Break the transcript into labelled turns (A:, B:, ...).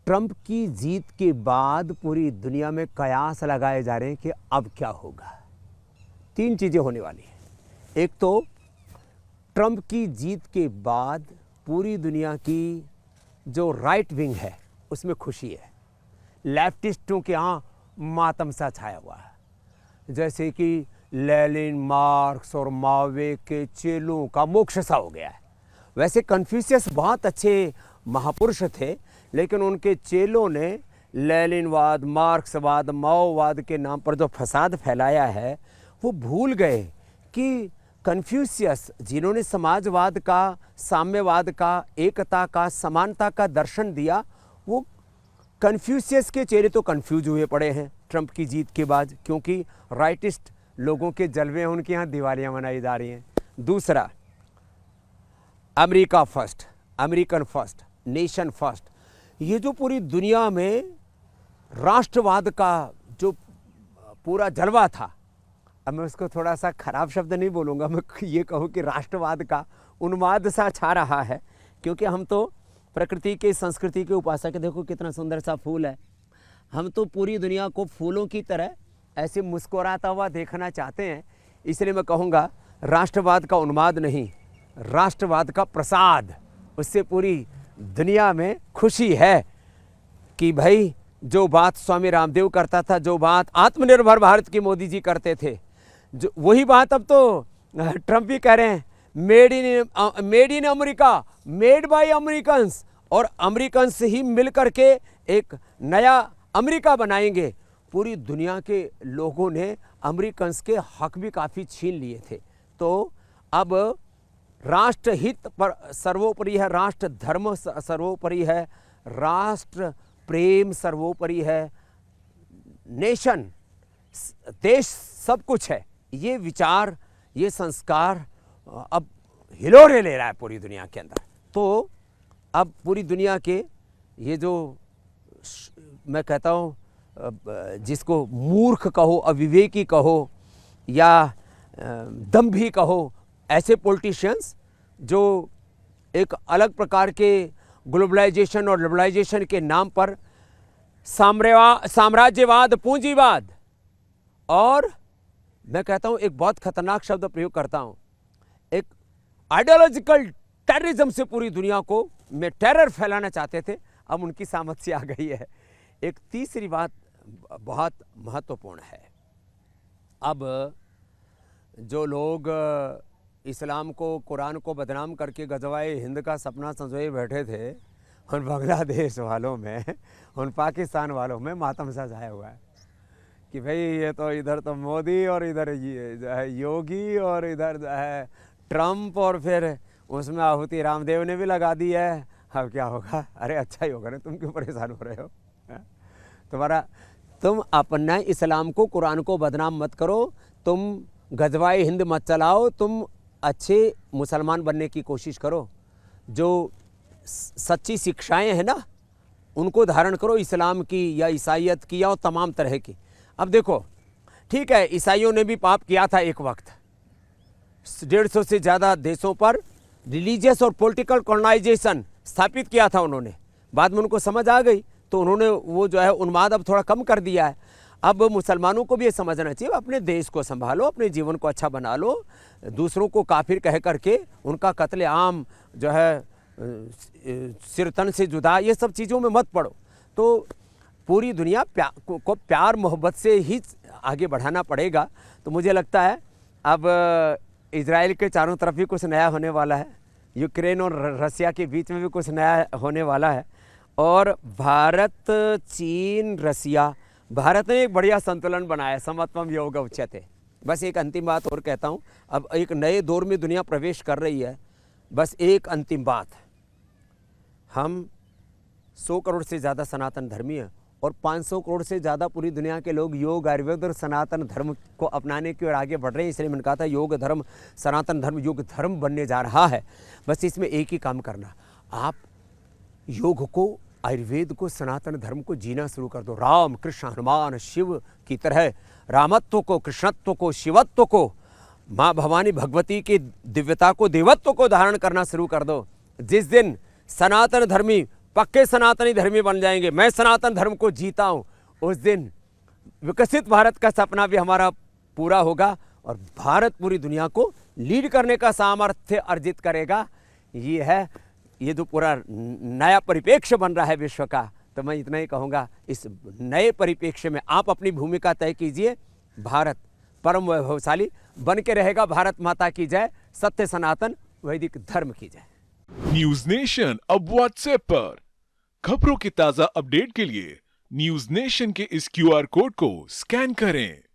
A: Trump की जीत के बाद पूरी दुनिया में कयास लगाए जा रहे हैं कि अब क्या होगा। 3 चीज़ें होने वाली हैं। एक तो ट्रंप की जीत के बाद पूरी दुनिया की जो राइट विंग है उसमें खुशी है। लेफ्टिस्टों के यहाँ मातम सा छाया हुआ है, जैसे कि लेनिन, मार्क्स और मावे के चेलों का मोक्ष सा हो गया है। वैसे कन्फ्यूशियस बहुत अच्छे महापुरुष थे, लेकिन उनके चेलों ने लेनिनवाद, मार्क्सवाद, माओवाद के नाम पर जो फसाद फैलाया है वो भूल गए कि कन्फ्यूशियस जिन्होंने समाजवाद का, साम्यवाद का, एकता का, समानता का दर्शन दिया, वो कन्फ्यूशियस के चेहरे तो कन्फ्यूज हुए पड़े हैं ट्रंप की जीत के बाद, क्योंकि राइटिस्ट लोगों के जलवे हैं, उनके यहाँ दिवालियाँ मनाई जा रही हैं। दूसरा, America first, American first, nation first, ये जो पूरी दुनिया में राष्ट्रवाद का जो पूरा जलवा था, अब मैं उसको थोड़ा सा खराब शब्द नहीं बोलूँगा, मैं ये कहूँ कि राष्ट्रवाद का उन्माद सा छा रहा है, क्योंकि हम तो प्रकृति के, संस्कृति के उपासक। देखो कितना सुंदर सा फूल है, हम तो पूरी दुनिया को फूलों की तरह ऐसे मुस्कुराता हुआ देखना चाहते हैं। इसलिए मैं कहूँगा राष्ट्रवाद का उन्माद नहीं, राष्ट्रवाद का प्रसाद, उससे पूरी दुनिया में खुशी है कि भाई जो बात स्वामी रामदेव करता था, जो बात आत्मनिर्भर भारत की मोदी जी करते थे, जो वही बात अब तो ट्रंप भी कह रहे हैं, made in America, made by Americans, और अमेरिकन्स ही मिल करके एक नया अमेरिका बनाएंगे। पूरी दुनिया के लोगों ने अमेरिकन्स के हक भी काफ़ी छीन लिए थे। तो अब राष्ट्रहित पर सर्वोपरि है, राष्ट्र धर्म सर्वोपरि है, राष्ट्र प्रेम सर्वोपरि है, नेशन, देश सब कुछ है। ये विचार, ये संस्कार अब हिलोरे ले रहा है पूरी दुनिया के अंदर। तो अब पूरी दुनिया के ये जो मैं कहता हूँ जिसको मूर्ख कहो, अविवेकी कहो या दंभी कहो, ऐसे पॉलिटिशियंस जो एक अलग प्रकार के ग्लोबलाइजेशन और लिबरलाइजेशन के नाम पर साम्राज्यवाद, पूंजीवाद, और मैं कहता हूं एक बहुत खतरनाक शब्द प्रयोग करता हूं, एक आइडियोलॉजिकल टेररिज्म से पूरी दुनिया को में टेरर फैलाना चाहते थे, अब उनकी सामर्थ्य आ गई है। एक तीसरी बात बहुत महत्वपूर्ण है, अब जो लोग इस्लाम को, कुरान को बदनाम करके गजवाए हिंद का सपना संजोए बैठे थे, उन बांग्लादेश वालों में, उन पाकिस्तान वालों में मातम सा छाया हुआ है कि भाई ये तो इधर तो मोदी और इधर जो है योगी और इधर जो है ट्रंप, और फिर उसमें आहुति रामदेव ने भी लगा दी है। अब क्या होगा? अरे अच्छा ही होगा ना, तुम क्यों परेशान हो रहे हो? तुम अपना इस्लाम को, कुरान को बदनाम मत करो, तुम गजवाए हिंद मत चलाओ, तुम अच्छे मुसलमान बनने की कोशिश करो, जो सच्ची शिक्षाएं हैं ना उनको धारण करो, इस्लाम की या ईसाइयत की या तमाम तरह की। अब देखो, ठीक है, ईसाइयों ने भी पाप किया था एक वक्त, 150 से ज़्यादा देशों पर रिलीजियस और पॉलिटिकल कॉलोनाइजेशन स्थापित किया था उन्होंने। बाद में उनको समझ आ गई तो उन्होंने वो जो है उन्माद अब थोड़ा कम कर दिया है। अब मुसलमानों को भी ये समझना चाहिए, अपने देश को संभालो, अपने जीवन को अच्छा बना लो, दूसरों को काफिर कह करके उनका कत्लेआम जो है सिरतन से जुदा, ये सब चीज़ों में मत पड़ो। तो पूरी दुनिया को प्यार मोहब्बत से ही आगे बढ़ाना पड़ेगा। तो मुझे लगता है अब इजराइल के चारों तरफ भी कुछ नया होने वाला है, यूक्रेन और रसिया के बीच में भी कुछ नया होने वाला है, और भारत, चीन, रसिया, भारत ने एक बढ़िया संतुलन बनाया, समत्वम योग उच्यते। बस एक अंतिम बात और कहता हूँ, अब एक नए दौर में दुनिया प्रवेश कर रही है। बस एक अंतिम बात, हम 100 करोड़ से ज़्यादा सनातन धर्मी हैं और 500 करोड़ से ज़्यादा पूरी दुनिया के लोग योग, आयुर्वेद और सनातन धर्म को अपनाने की ओर आगे बढ़ रहे हैं। इसलिए मैंने कहा था योग धर्म, सनातन धर्म योग धर्म बनने जा रहा है। बस इसमें एक ही काम करना, आप योग को, आयुर्वेद को, सनातन धर्म को जीना शुरू कर दो। राम, कृष्ण, हनुमान, शिव की तरह रामत्व को, कृष्णत्व को, शिवत्व को, माँ भवानी भगवती की दिव्यता को, देवत्व को धारण करना शुरू कर दो। जिस दिन सनातन धर्मी पक्के सनातनी धर्मी बन जाएंगे, मैं सनातन धर्म को जीता हूँ, उस दिन विकसित भारत का सपना भी हमारा पूरा होगा और भारत पूरी दुनिया को लीड करने का सामर्थ्य अर्जित करेगा। ये है, ये जो पूरा नया परिप्रेक्ष्य बन रहा है विश्व का, तो मैं इतना ही कहूँगा, इस नए परिप्रेक्ष्य में आप अपनी भूमिका तय कीजिए। भारत परम वैभवशाली बन के रहेगा। भारत माता की जय, सत्य सनातन वैदिक धर्म की जय।
B: न्यूज नेशन अब व्हाट्सएप पर खबरों की ताजा अपडेट के लिए न्यूज नेशन के इस QR कोड को स्कैन करें।